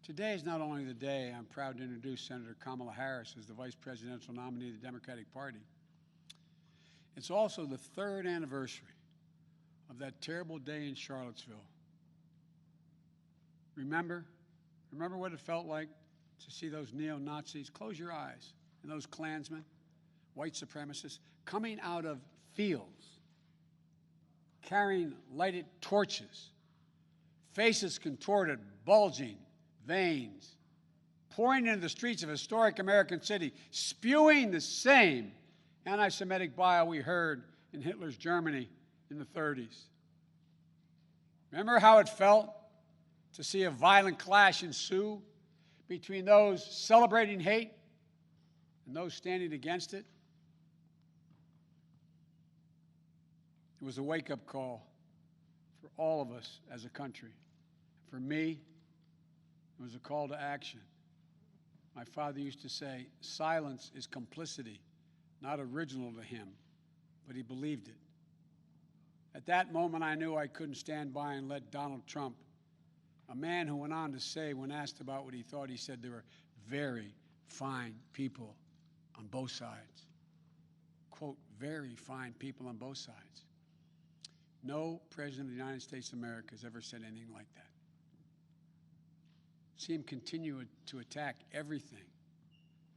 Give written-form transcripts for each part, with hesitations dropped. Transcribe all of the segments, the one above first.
Today is not only the day I'm proud to introduce Senator Kamala Harris as the vice presidential nominee of the Democratic Party, it's also the third anniversary of that terrible day in Charlottesville. Remember what it felt like to see those neo-Nazis? Close your eyes. And those Klansmen, white supremacists, coming out of fields, carrying lighted torches, faces contorted, bulging, veins, pouring into the streets of historic American city, spewing the same anti-Semitic bile we heard in Hitler's Germany in the 30s. Remember how it felt to see a violent clash ensue between those celebrating hate and those standing against it? It was a wake-up call for all of us as a country. For me, it was a call to action. My father used to say, silence is complicity, not original to him, but he believed it. At that moment, I knew I couldn't stand by and let Donald Trump, a man who went on to say, when asked about what he thought, he said there were very fine people on both sides. Quote, very fine people on both sides. No president of the United States of America has ever said anything like that. See him continue to attack everything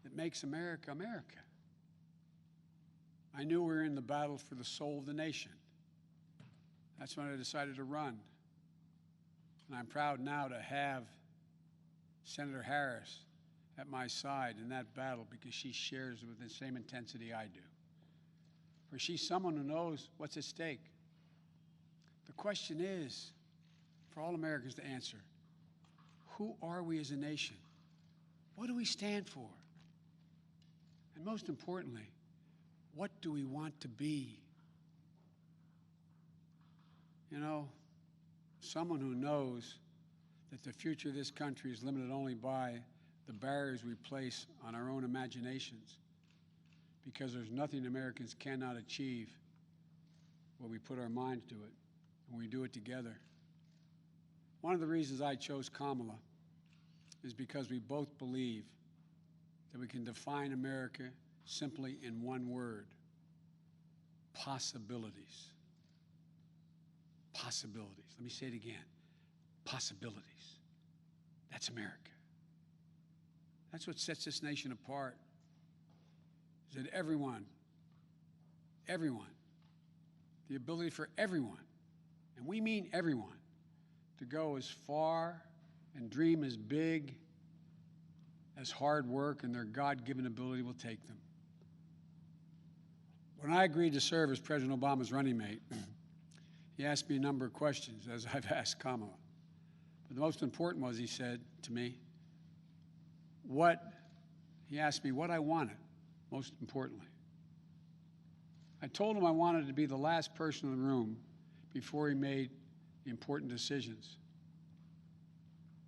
that makes America, America. I knew we were in the battle for the soul of the nation. That's when I decided to run. And I'm proud now to have Senator Harris at my side in that battle because she shares it with the same intensity I do. For she's someone who knows what's at stake. The question is, for all Americans to answer, who are we as a nation? What do we stand for? And most importantly, what do we want to be? You know, someone who knows that the future of this country is limited only by the barriers we place on our own imaginations, because there's nothing Americans cannot achieve when we put our minds to it, when we do it together. One of the reasons I chose Kamala is because we both believe that we can define America simply in one word: possibilities. Possibilities. Let me say it again. Possibilities. That's America. That's what sets this nation apart, is that everyone, the ability for everyone, and we mean everyone, to go as far and dream as big as hard work and their God-given ability will take them. When I agreed to serve as President Obama's running mate, he asked me a number of questions, as I've asked Kamala. But the most important was, he said to me, he asked me what I wanted, most importantly. I told him I wanted to be the last person in the room before he made the important decisions.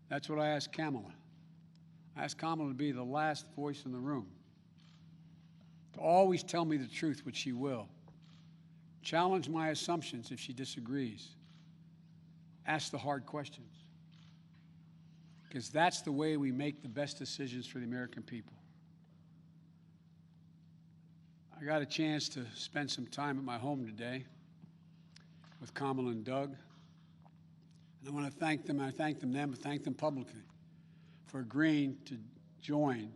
That's what I asked Kamala. I asked Kamala to be the last voice in the room, to always tell me the truth, which she will. Challenge my assumptions if she disagrees. Ask the hard questions. Because that's the way we make the best decisions for the American people. I got a chance to spend some time at my home today with Kamala and Doug. And I want to thank them, and I thank them publicly for agreeing to join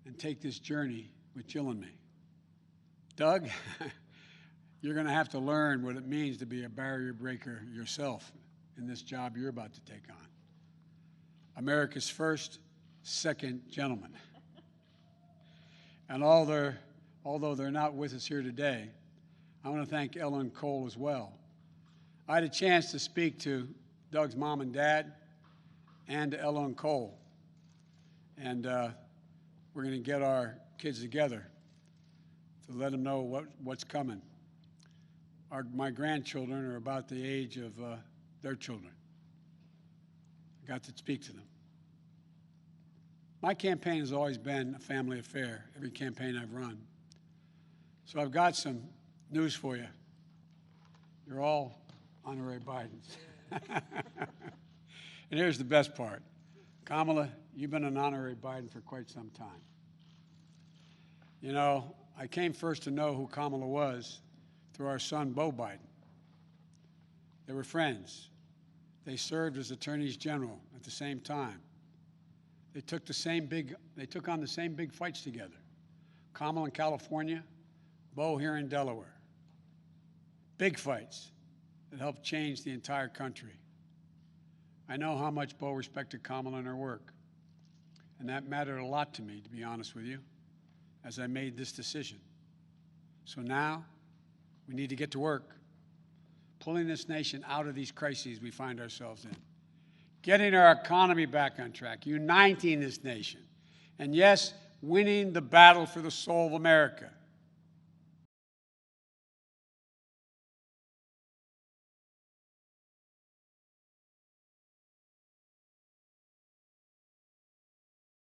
and take this journey with Jill and me. Doug, you're going to have to learn what it means to be a barrier breaker yourself in this job you're about to take on. America's first, second gentleman. And although they're not with us here today, I want to thank Ella and Cole as well. I had a chance to speak to Doug's mom and dad and to Ella and Cole. And we're going to get our kids together to let them know what's coming. My grandchildren are about the age of their children. I got to speak to them. My campaign has always been a family affair, every campaign I've run. So I've got some news for you. You're all honorary Bidens. And here's the best part. Kamala, you've been an honorary Biden for quite some time. You know, I came first to know who Kamala was through our son, Beau Biden. They were friends. They served as attorneys general at the same time. They took on the same big fights together. Kamala in California, Beau here in Delaware. Big fights that helped change the entire country. I know how much Beau respected Kamala and her work, and that mattered a lot to me, to be honest with you, as I made this decision. So now, we need to get to work, pulling this nation out of these crises we find ourselves in, getting our economy back on track, uniting this nation, and yes, winning the battle for the soul of America.